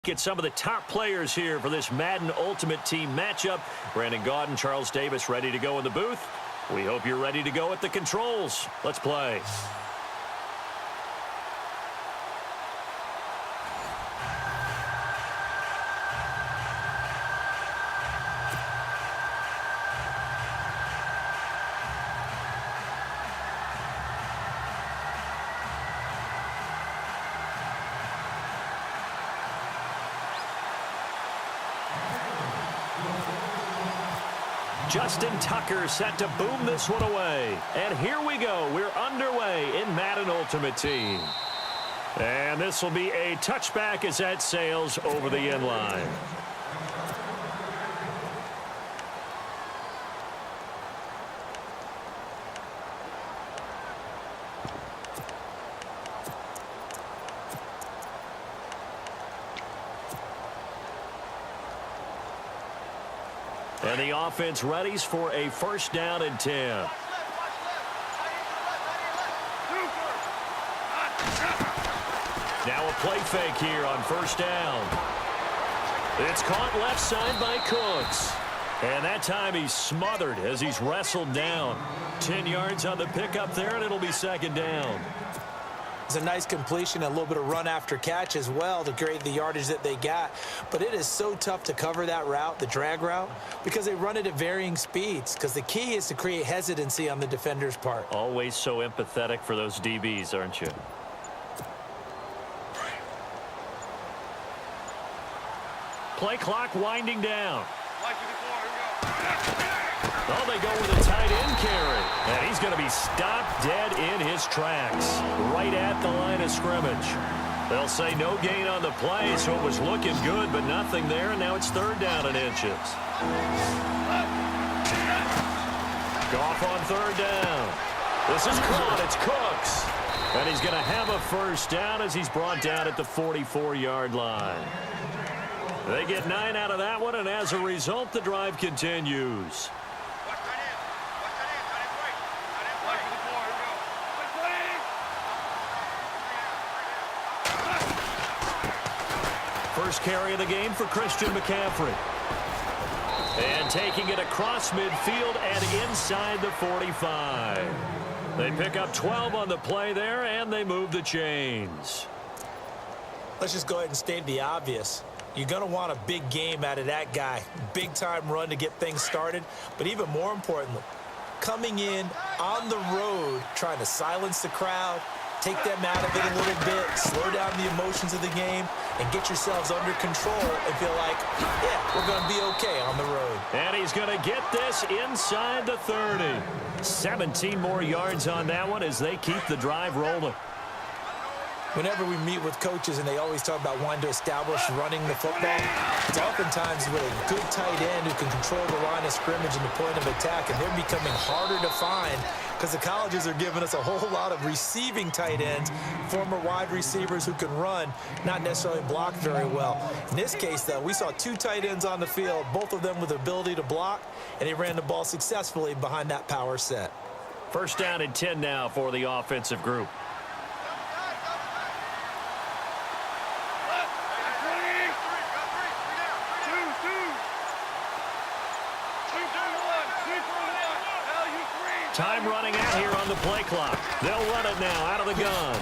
Get some of the top players here for this Madden Ultimate Team matchup. Brandon Gaudin, Charles Davis ready to go in the booth. We hope you're ready to go at the controls. Let's play. Justin Tucker set to boom this one away. And here we go. We're underway in Madden Ultimate Team. And this will be a touchback as that sails over the end line. And the offense readies for a first down and 10. Now a play fake here on first down. It's caught left side by Cooks. And that time he's smothered as he's wrestled down. 10 yards on the pickup there, and it'll be second down. It's a nice completion, a little bit of run after catch as well to create the yardage that they got. But it is so tough to cover that route, the drag route, because they run it at varying speeds. Because the key is to create hesitancy on the defender's part. Always so empathetic for those DBs, aren't you? Play clock winding down. Oh, they go with a tight end carry. And he's going to be stopped dead in his tracks, right at the line of scrimmage. They'll say no gain on the play, so it was looking good, but nothing there, and now it's third down and inches. Goff on third down. This is caught. It's Cooks. And he's going to have a first down as he's brought down at the 44-yard line. They get 9 out of that one, and as a result, the drive continues. First carry of the game for Christian McCaffrey. And taking it across midfield and inside the 45. They pick up 12 on the play there, and they move the chains. Let's just go ahead and state the obvious. You're going to want a big game out of that guy. Big-time run to get things started. But even more importantly, coming in on the road, trying to silence the crowd, take them out of it a little bit, slow down the emotions of the game, and get yourselves under control and feel like, yeah, we're going to be okay on the road. And he's going to get this inside the 30. 17 more yards on that one as they keep the drive rolling. Whenever we meet with coaches and they always talk about wanting to establish running the football, it's oftentimes with a good tight end who can control the line of scrimmage and the point of attack, and they're becoming harder to find because the colleges are giving us a whole lot of receiving tight ends, former wide receivers who can run, not necessarily block very well. In this case, though, we saw 2 tight ends on the field, both of them with the ability to block, and he ran the ball successfully behind that power set. First down and 10 now for the offensive group. Time running out here on the play clock. They'll run it now out of the gun.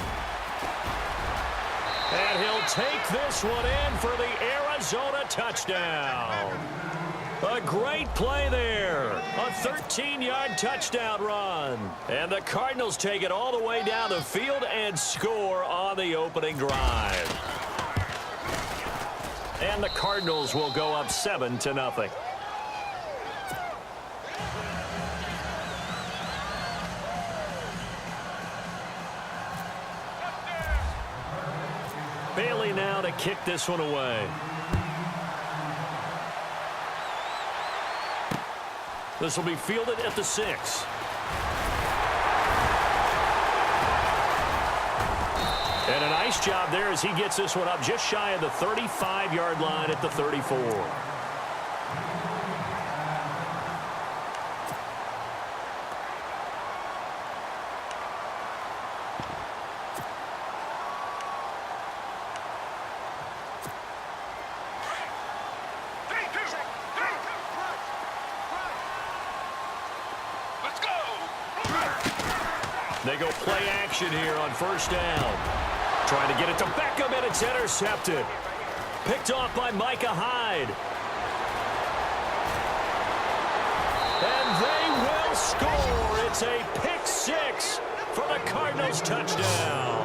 And he'll take this one in for the Arizona touchdown. A great play there. A 13-yard touchdown run. And the Cardinals take it all the way down the field and score on the opening drive. And the Cardinals will go up 7-0. Bailey now to kick this one away. This will be fielded at the 6. And a nice job there as he gets this one up just shy of the 35-yard line at the 34. They go play action here on first down. Trying to get it to Beckham, and it's intercepted. Picked off by Micah Hyde. And they will score. It's a pick six for the Cardinals touchdown.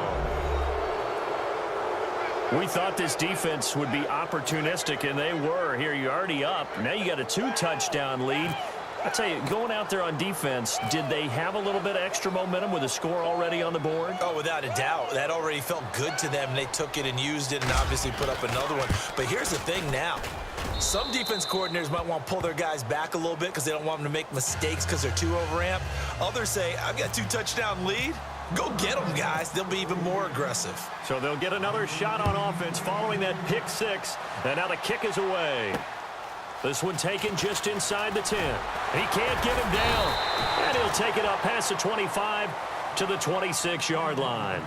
We thought this defense would be opportunistic, and they were. Here, you're already up. Now you got a 2-touchdown lead. I tell you, going out there on defense, did they have a little bit of extra momentum with a score already on the board? Oh, without a doubt. That already felt good to them. They took it and used it and obviously put up another one. But here's the thing now. Some defense coordinators might want to pull their guys back a little bit because they don't want them to make mistakes because they're too overamped. Others say, I've got a 2-touchdown lead. Go get them, guys. They'll be even more aggressive. So they'll get another shot on offense following that pick six. And now the kick is away. This one taken just inside the 10. He can't get him down. And he'll take it up past the 25 to the 26-yard line.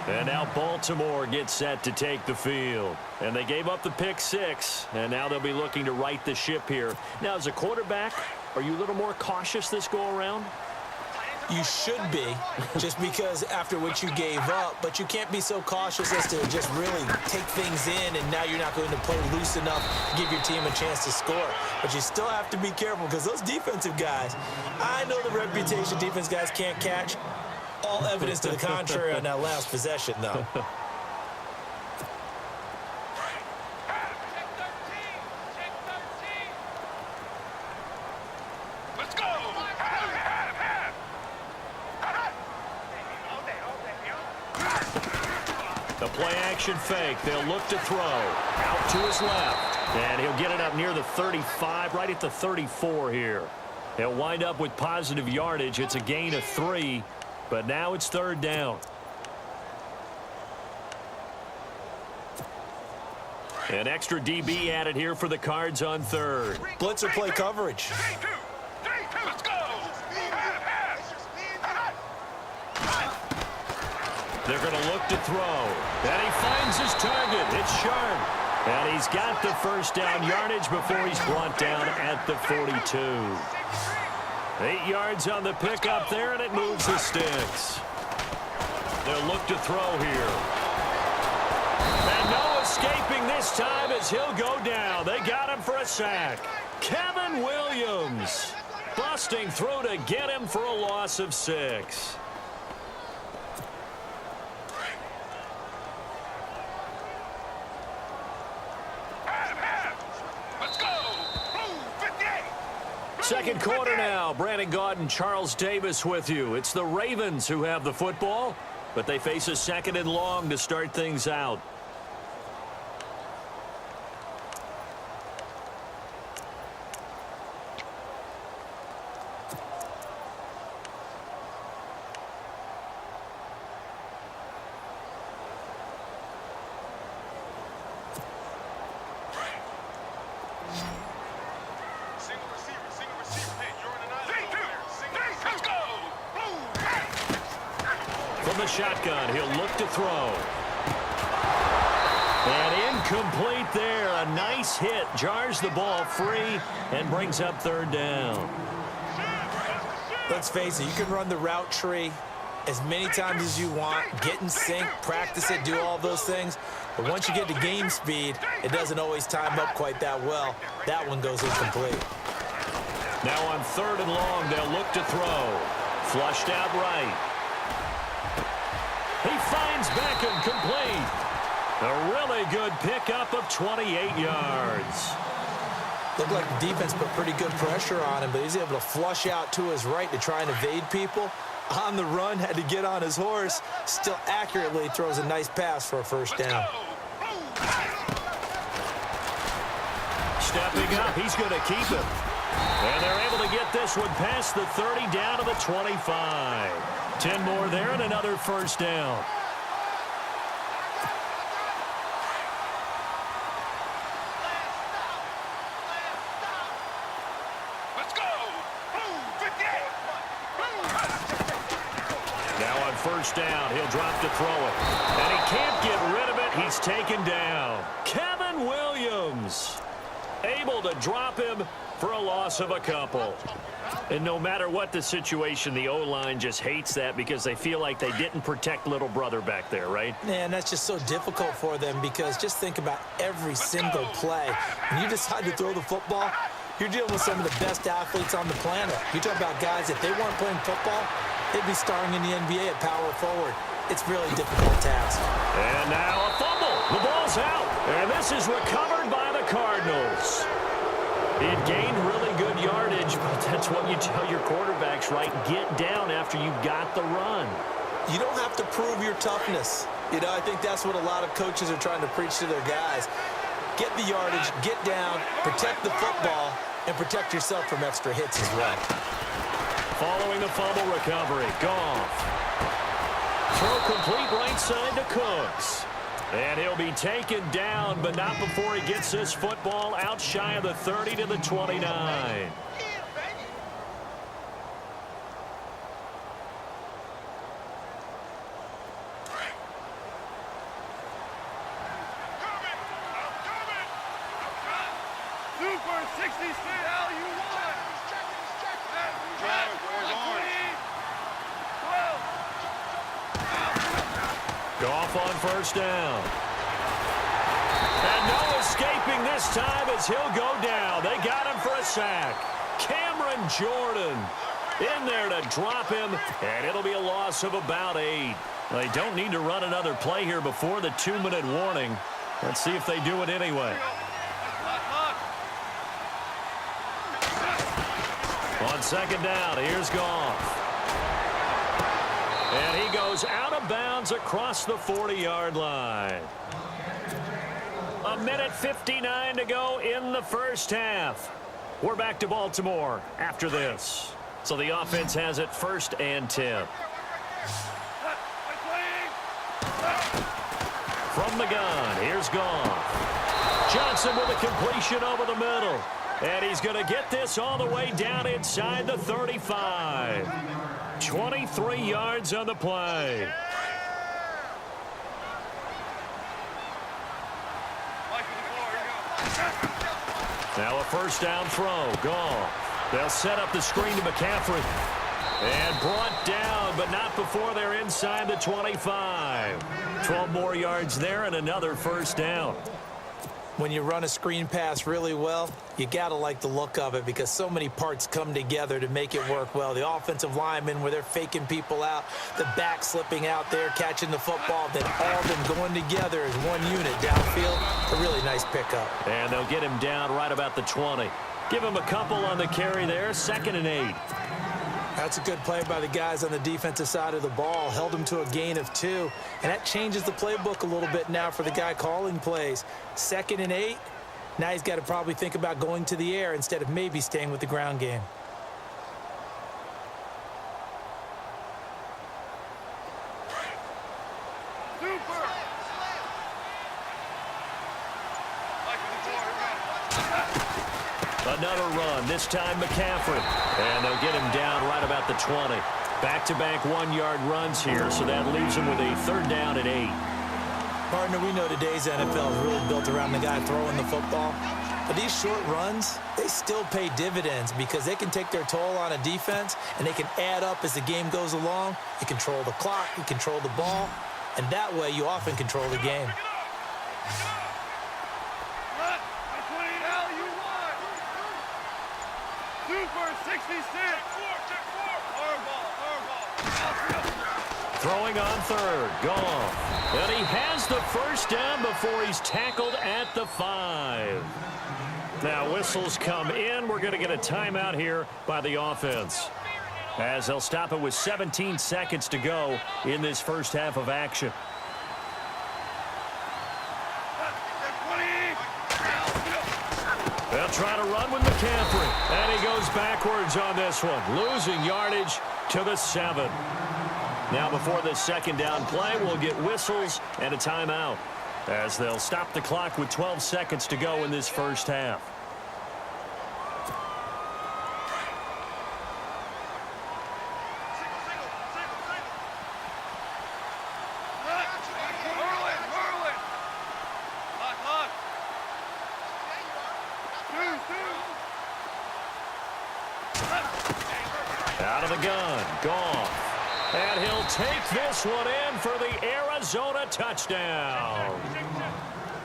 And now Baltimore gets set to take the field. And they gave up the pick six. And now they'll be looking to right the ship here. Now, as a quarterback, are you a little more cautious this go-around? You should be, just because after what you gave up, but you can't be so cautious as to just really take things in, and now you're not going to play loose enough to give your team a chance to score. But you still have to be careful because those defensive guys, I know the reputation defense guys can't catch. All evidence to the contrary on that last possession, though. The play-action fake. They'll look to throw. Out to his left. And he'll get it up near the 35, right at the 34 here. He'll wind up with positive yardage. It's a gain of 3, but now it's third down. An extra DB added here for the Cards on third. Blitzer play coverage. Let's go. They're going to look to throw. And he finds his target. It's Sharp. And he's got the first down yardage before he's brought down at the 42. 8 yards on the pickup there, and it moves the sticks. They'll look to throw here. And no escaping this time as he'll go down. They got him for a sack. Kevin Williams busting through to get him for a loss of 6. Second quarter now. Brandon Gaudin and Charles Davis with you. It's the Ravens who have the football, but they face a second and long to start things out. From the shotgun, he'll look to throw. And incomplete there. A nice hit. Jars the ball free and brings up third down. Let's face it, you can run the route tree as many times as you want, get in sync, practice it, do all those things. But once you get to game speed, it doesn't always time up quite that well. That one goes incomplete. Now on third and long, they'll look to throw. Flushed out right. He finds Beckham complete. A really good pickup of 28 yards. Looked like the defense put pretty good pressure on him, but he's able to flush out to his right to try and evade people. On the run, had to get on his horse. Still accurately throws a nice pass for a first down. Stepping up, he's going to keep it. And they're able to get this one past the 30 down to the 25. 10 more there and another first down. Now on first down, he'll drop to throw it. And he can't get rid of it. He's taken down. Kevin Williams. able to drop him for a loss of a couple. And no matter what the situation, the O-line just hates that because they feel like they didn't protect little brother back there, right? Man, that's just so difficult for them because just think about every single play. When you decide to throw the football, you're dealing with some of the best athletes on the planet. You talk about guys, if they weren't playing football, they'd be starring in the NBA at power forward. It's a really difficult task. And now a fumble. The ball's out. And this is recovered by the Cardinals. It gained really good yardage, but that's what you tell your quarterbacks, right? Get down after you got the run. You don't have to prove your toughness. You know, I think that's what a lot of coaches are trying to preach to their guys. Get the yardage, get down, protect the football, and protect yourself from extra hits as well. Following the fumble recovery, Goff. Throw complete right side to Cooks. And he'll be taken down, but not before he gets this football out shy of the 30 to the 29. Super 66, how you want? Goff on first down. And no escaping this time as he'll go down. They got him for a sack. Cameron Jordan in there to drop him, and it'll be a loss of about 8. They don't need to run another play here before the 2-minute warning. Let's see if they do it anyway. On second down, here's Goff. And he goes out of bounds across the 40-yard line. 1:59 to go in the first half. We're back to Baltimore after this. So the offense has it 1st and 10. From the gun, here's Goff. Johnson with a completion over the middle. And he's going to get this all the way down inside the 35. 23 yards on the play. Now a first down throw. Goff. They'll set up the screen to McCaffrey. And brought down, but not before they're inside the 25. 12 more yards there and another first down. When you run a screen pass really well, you got to like the look of it because so many parts come together to make it work well. The offensive linemen where they're faking people out, the back slipping out there, catching the football, then all of them going together as one unit downfield. A really nice pickup. And they'll get him down right about the 20. Give him a couple on the carry there, 2nd and 8. That's a good play by the guys on the defensive side of the ball. Held him to a gain of 2. And that changes the playbook a little bit now for the guy calling plays. 2nd and 8. Now he's got to probably think about going to the air instead of maybe staying with the ground game. Another run, this time McCaffrey. And they'll get him down right about the 20. Back-to-back 1-yard runs here, so that leaves him with a 3rd down and 8. Partner, we know today's NFL is really built around the guy throwing the football. But these short runs, they still pay dividends because they can take their toll on a defense and they can add up as the game goes along. You control the clock, you control the ball, and that way you often control the game. Throwing on 3rd, Goff. And he has the first down before he's tackled at the 5. Now whistles come in. We're going to get a timeout here by the offense, as they'll stop it with 17 seconds to go in this first half of action. They'll try to run with McCaffrey. And he goes backwards on this one, losing yardage to the 7. Now before this 2nd down play, we'll get whistles and a timeout, as they'll stop the clock with 12 seconds to go in this first half. Two. Out of the gun, Goff. And he'll take this one in for the Arizona touchdown.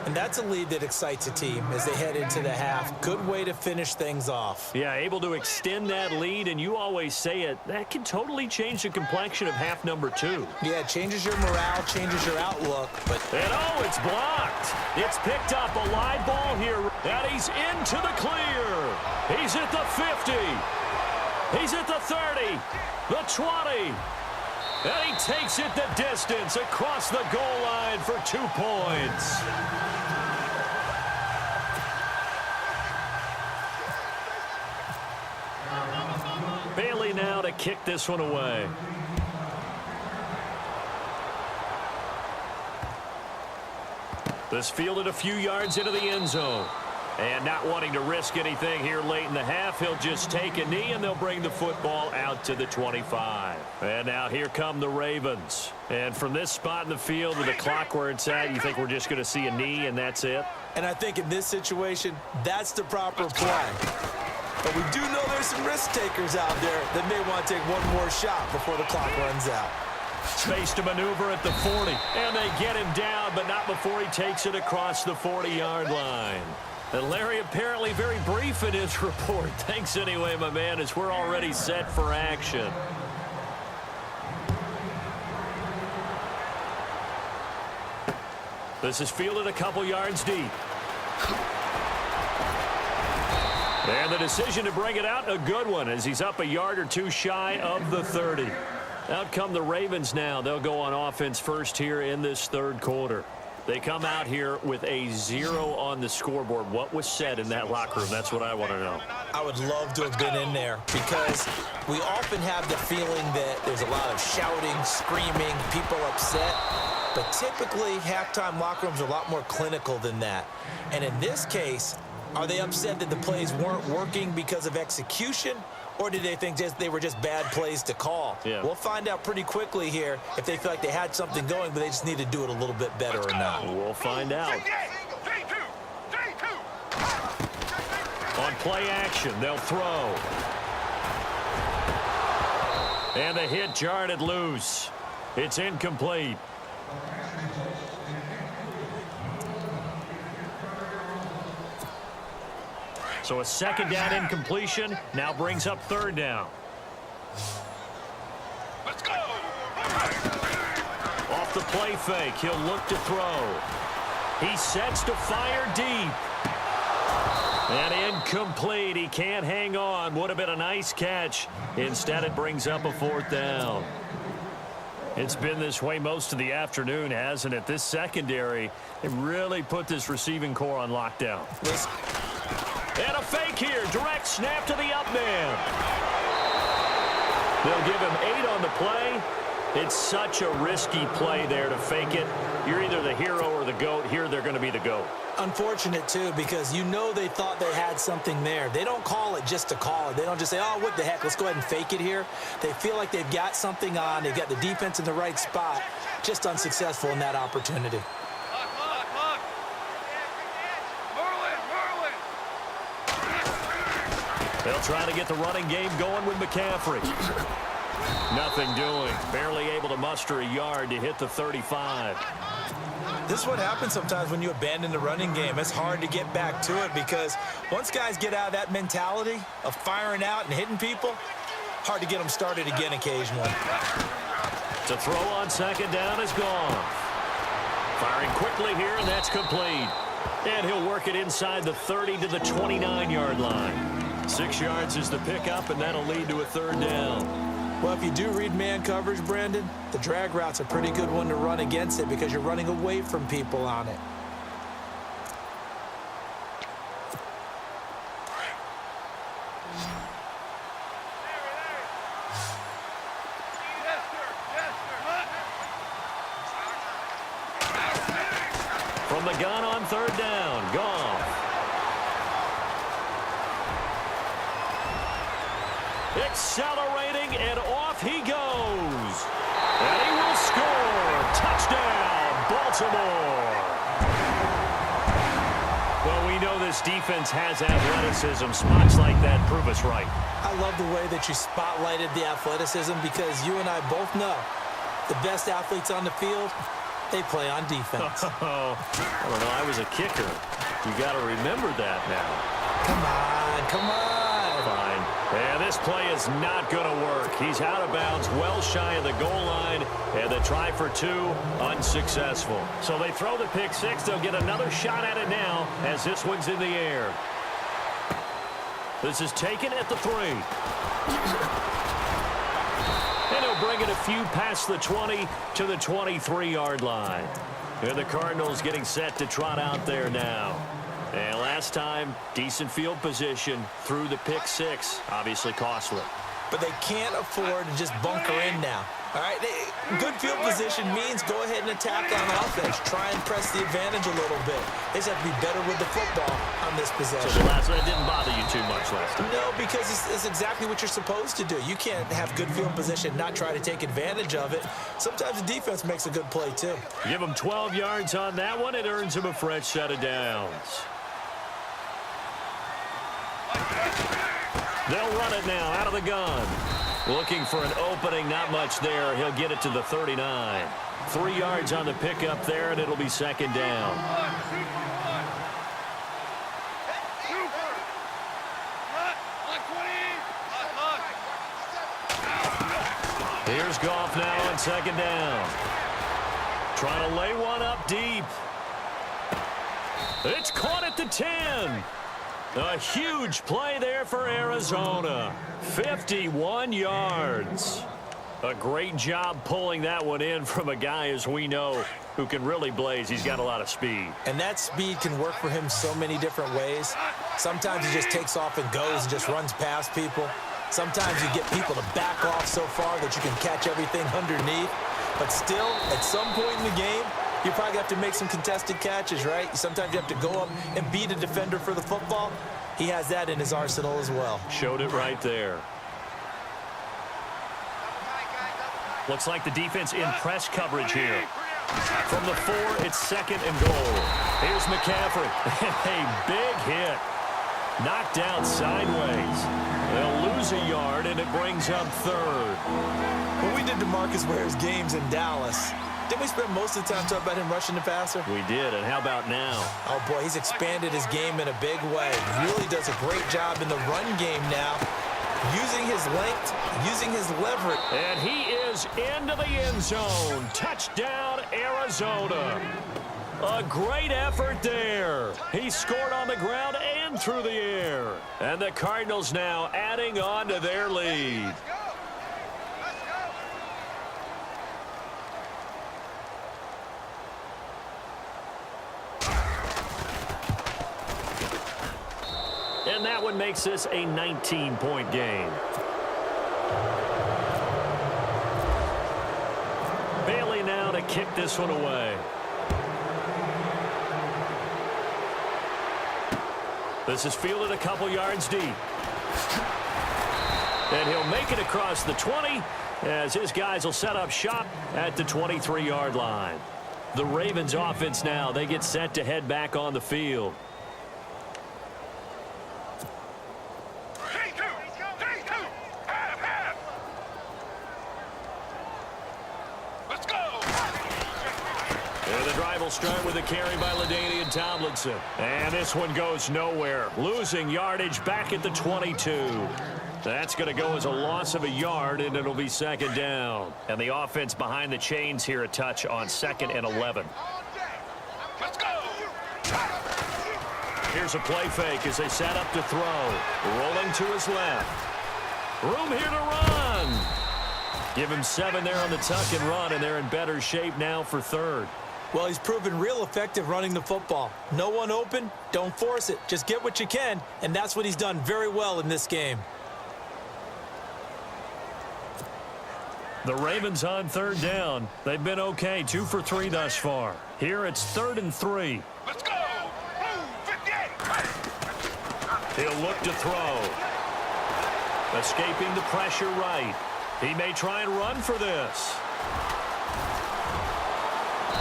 And that's a lead that excites a team as they head into the half. Good way to finish things off. Yeah, able to extend that lead, and you always say it, that can totally change the complexion of half number 2. Yeah, it changes your morale, changes your outlook. But And oh, it's blocked. It's picked up, a live ball here, and he's into the clear. He's at the 50. He's at the 30, the 20. And he takes it the distance across the goal line for 2 points. Bailey now to kick this one away. This fielded a few yards into the end zone. And not wanting to risk anything here late in the half, he'll just take a knee, and they'll bring the football out to the 25. And now here come the Ravens. And from this spot in the field with the clock where it's at, you think we're just going to see a knee and that's it? And I think in this situation, that's the proper play. But we do know there's some risk takers out there that may want to take one more shot before the clock runs out. Space to maneuver at the 40. And they get him down, but not before he takes it across the 40-yard line. And Larry apparently very brief in his report. Thanks anyway, my man, as we're already set for action. This is fielded a couple yards deep. And the decision to bring it out, a good one, as he's up a yard or two shy of the 30. Out come the Ravens now. They'll go on offense first here in this third quarter. They come out here with a 0 on the scoreboard. What was said in that locker room? That's what I want to know. I would love to have been in there because we often have the feeling that there's a lot of shouting, screaming, people upset. But typically, halftime locker rooms are a lot more clinical than that. And in this case, are they upset that the plays weren't working because of execution? Or did they think they were just bad plays to call? Yeah. We'll find out pretty quickly here if they feel like they had something going, but they just need to do it a little bit better or not. We'll find out. On play action, they'll throw. And the hit jarred it loose. It's incomplete. So a second down incompletion now brings up third down. Let's go. Off the play fake, he'll look to throw. He sets to fire deep. And incomplete. He can't hang on. Would have been a nice catch. Instead, it brings up a fourth down. It's been this way most of the afternoon, hasn't it? This secondary, it really put this receiving core on lockdown. And a fake here. Direct snap to the up man. They'll give him 8 on the play. It's such a risky play there to fake it. You're either the hero or the GOAT. Here they're going to be the GOAT. Unfortunate, too, because you know they thought they had something there. They don't call it just to call it. They don't just say, oh, what the heck, let's go ahead and fake it here. They feel like they've got something on. They've got the defense in the right spot. Just unsuccessful in that opportunity. They'll try to get the running game going with McCaffrey. Nothing doing. Barely able to muster a yard to hit the 35. This is what happens sometimes when you abandon the running game. It's hard to get back to it because once guys get out of that mentality of firing out and hitting people, hard to get them started again occasionally. To throw on second down is gone. Firing quickly here, and that's complete. And he'll work it inside the 30 to the 29-yard line. 6 yards is the pickup, and that'll lead to a third down. Well, if you do read man coverage, Brandon, the drag route's a pretty good one to run against it because you're running away from people on it. From the gun on third down, Goff. Accelerating, and off he goes. And he will score. Touchdown, Baltimore. Well, we know this defense has athleticism. Spots like that prove us right. I love the way that you spotlighted the athleticism because you and I both know the best athletes on the field, they play on defense. Oh, I don't know. I was a kicker. You got to remember that now. Come on, come on. Fine. And this play is not going to work. He's out of bounds, well shy of the goal line, and the try for two, unsuccessful. So they throw the pick six. They'll get another shot at it now as this one's in the air. This is taken at the 3. And he'll bring it a few past the 20 to the 23-yard line. And the Cardinals getting set to trot out there now. And last time, decent field position through the pick six. Obviously costly. But they can't afford to just bunker in now. All right, good field position means go ahead and attack on offense. Try and press the advantage a little bit. They just have to be better with the football on this possession. So the last one didn't bother you too much last time? No, because it's exactly what you're supposed to do. You can't have good field position, not try to take advantage of it. Sometimes the defense makes a good play, too. Give them 12 yards on that one. It earns them a fresh set of downs. They'll run it now out of the gun. Looking for an opening, not much there. He'll get it to the 39. 3 yards on the pickup there, and it'll be second down. Here's Goff now on second down. Trying to lay one up deep. It's caught at the 10. A huge play there for Arizona. 51 yards. A great job pulling that one in from a guy, as we know, who can really blaze. He's got a lot of speed. And that speed can work for him so many different ways. Sometimes he just takes off and goes and just runs past people. Sometimes you get people to back off so far that you can catch everything underneath. But still, at some point in the game, you probably have to make some contested catches, right? Sometimes you have to go up and beat a defender for the football. He has that in his arsenal as well. Showed it right there. Looks like the defense in press coverage here. From the 4, it's second and goal. Here's McCaffrey. A big hit. Knocked down sideways. They'll lose a yard, and it brings up third. When we did DeMarcus Ware's games in Dallas, didn't we spend most of the time talking about him rushing the passer? We did, and how about now? Oh, boy, he's expanded his game in a big way. Really does a great job in the run game now, using his length, using his leverage. And he is into the end zone. Touchdown, Arizona. A great effort there. He scored on the ground and through the air. And the Cardinals now adding on to their lead. And that one makes this a 19-point game. Bailey now to kick this one away. This is fielded a couple yards deep. And he'll make it across the 20 as his guys will set up shop at the 23-yard line. The Ravens offense now, they get set to head back on the field. Start with a carry by LaDainian Tomlinson. And this one goes nowhere. Losing yardage back at the 22. That's going to go as a loss of a yard, and it'll be second down. And the offense behind the chains here a touch on 2nd and 11. Let's go! Here's a play fake as they set up to throw. Rolling to his left. Room here to run. Give him 7 there on the tuck and run, and they're in better shape now for third. Well, he's proven real effective running the football. No one open, don't force it. Just get what you can, and that's what he's done very well in this game. The Ravens on third down. They've been okay, 2 for 3 thus far. Here it's 3rd and 3. Let's go! He'll look to throw. Escaping the pressure right. He may try and run for this.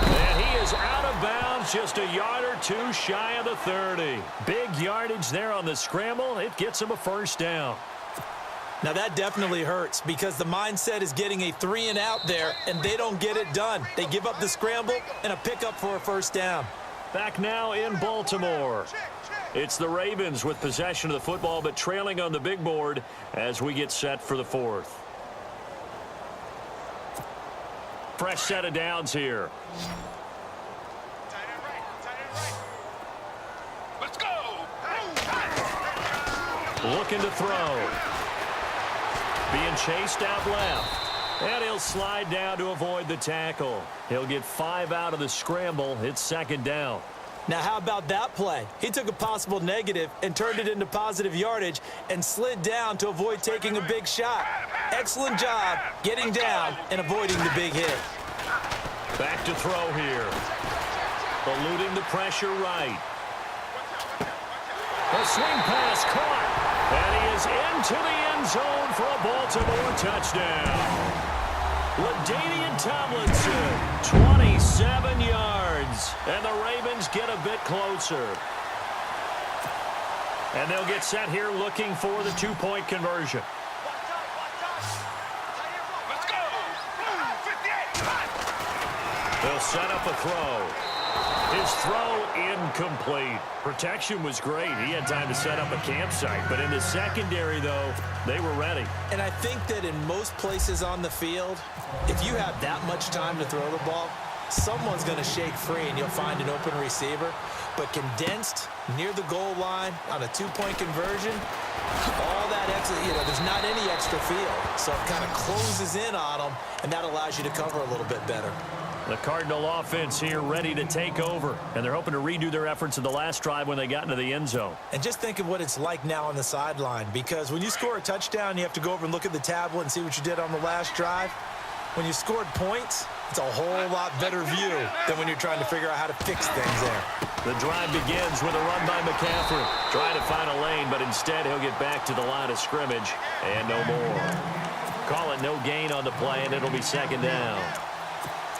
And he is goes out of bounds just a yard or two shy of the 30. Big yardage there on the scramble. It gets him a first down. Now that definitely hurts because the mindset is getting a 3 and out there, and they don't get it done. They give up the scramble and a pickup for a first down. Back now in Baltimore. It's the Ravens with possession of the football, but trailing on the big board as we get set for the fourth. Fresh set of downs here. Let's go. Looking to throw. Being chased out left. And he'll slide down to avoid the tackle. He'll get 5 out of the scramble. It's second down. Now, how about that play? He took a possible negative and turned it into positive yardage and slid down to avoid taking a big shot. Excellent job getting down and avoiding the big hit. Back to throw here. Eluding the pressure right. A swing pass caught. And he is into the end zone for a Baltimore touchdown. LaDainian Tomlinson, 27 yards. And the Ravens get a bit closer. And they'll get set here looking for the two-point conversion. Let's go. 58. They'll set up a throw. His throw incomplete. Protection was great. He had time to set up a campsite. But in the secondary, though, they were ready. And I think that in most places on the field, if you have that much time to throw the ball, someone's going to shake free and you'll find an open receiver. But condensed near the goal line on a two-point conversion, all that extra, there's not any extra field. So it kind of closes in on them, and that allows you to cover a little bit better. The Cardinal offense here ready to take over, and they're hoping to redo their efforts in the last drive when they got into the end zone. And just think of what it's like now on the sideline, because when you score a touchdown, you have to go over and look at the tablet and see what you did on the last drive. When you scored points, it's a whole lot better view than when you're trying to figure out how to fix things there. The drive begins with a run by McCaffrey. Trying to find a lane, but instead he'll get back to the line of scrimmage, and no more. Call it no gain on the play, and it'll be second down.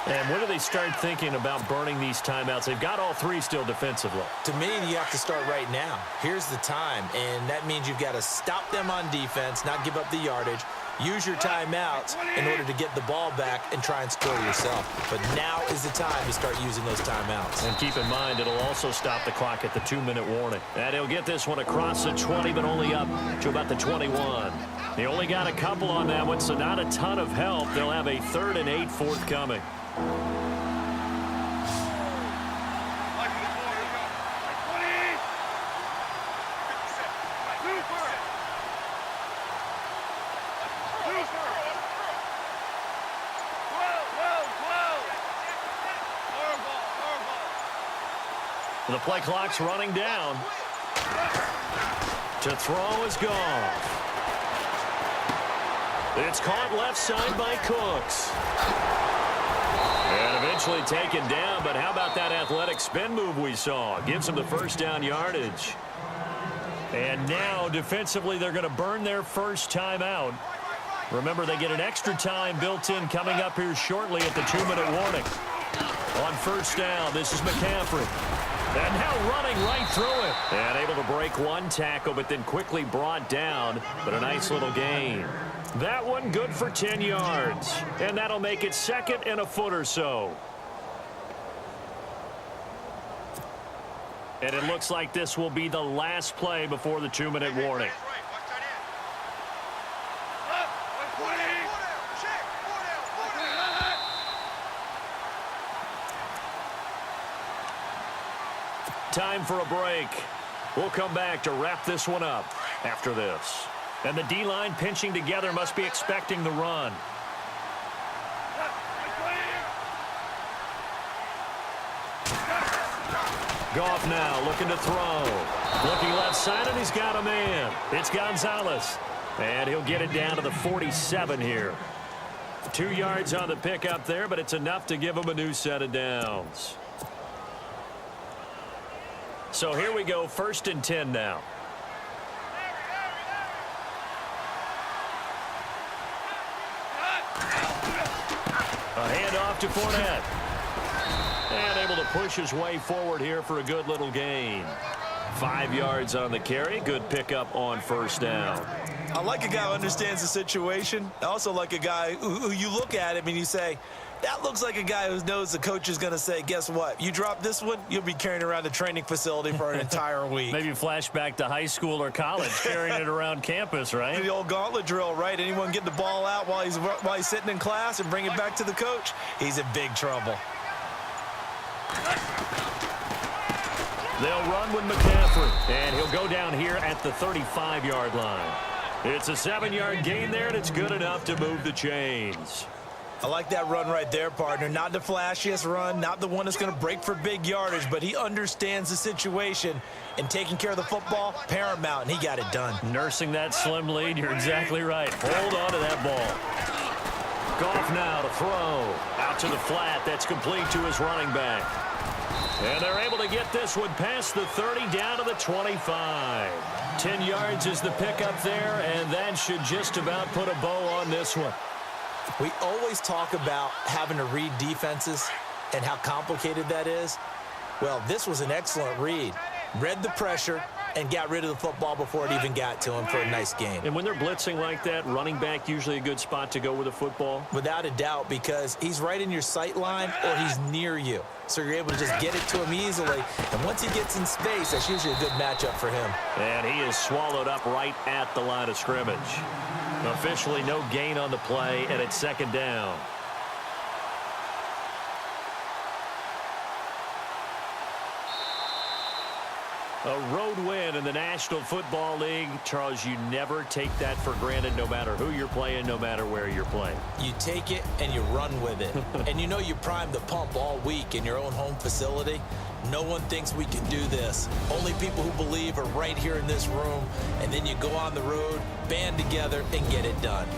And when do they start thinking about burning these timeouts? They've got all three still defensively. To me, you have to start right now. Here's the time, and that means you've got to stop them on defense, not give up the yardage, use your timeouts in order to get the ball back and try and score yourself. But now is the time to start using those timeouts. And keep in mind, it'll also stop the clock at the 2-minute warning. And he'll get this one across the 20, but only up to about the 21. They only got a couple on that one, so not a ton of help. They'll have a 3rd and 8 forthcoming. The play clock's running down. To throw is gone. It's caught left side by Cooks. And eventually taken down, but how about that athletic spin move we saw? Gives him the first down yardage. And now, defensively, they're going to burn their first timeout. Remember, they get an extra time built in coming up here shortly at the 2-minute warning. On first down, this is McCaffrey. And now running right through it. And able to break one tackle, but then quickly brought down. But a nice little gain. That one good for 10 yards. And that'll make it 2nd and a foot or so. And it looks like this will be the last play before the 2-minute warning. Time for a break. We'll come back to wrap this one up after this. And the D-line pinching together must be expecting the run. Goff now looking to throw. Looking left side, and he's got a man. It's Gonzalez. And he'll get it down to the 47 here. 2 yards on the pickup there, but it's enough to give him a new set of downs. So here we go, 1st and 10 now. A handoff to Fournette. And able to push his way forward here for a good little gain. 5 yards on the carry. Good pickup on first down. I like a guy who understands the situation. I also like a guy who you look at him and you say, that looks like a guy who knows the coach is going to say, guess what? You drop this one, you'll be carrying around the training facility for an entire week. Maybe flashback to high school or college, carrying it around campus, right? The old gauntlet drill, right? Anyone get the ball out while he's sitting in class and bring it back to the coach? He's in big trouble. They'll run with McCaffrey, and he'll go down here at the 35-yard line. It's a 7-yard gain there, and it's good enough to move the chains. I like that run right there, partner. Not the flashiest run, not the one that's going to break for big yardage, but he understands the situation, and taking care of the football, paramount, and he got it done. Nursing that slim lead, you're exactly right. Hold on to that ball. Goff now to throw. Out to the flat. That's complete to his running back. And they're able to get this one past the 30 down to the 25. 10 yards is the pickup there, and that should just about put a bow on this one. We always talk about having to read defenses and how complicated that is. Well, this was an excellent read. Read the pressure and got rid of the football before it even got to him for a nice gain. And when they're blitzing like that, running back usually a good spot to go with the football? Without a doubt, because he's right in your sight line or he's near you. So you're able to just get it to him easily. And once he gets in space, that's usually a good matchup for him. And he is swallowed up right at the line of scrimmage. Officially no gain on the play, and it's second down. A road win in the National Football League. Charles, you never take that for granted no matter who you're playing, no matter where you're playing. You take it and you run with it. And you know you primed the pump all week in your own home facility. No one thinks we can do this. Only people who believe are right here in this room. And then you go on the road, band together, and get it done.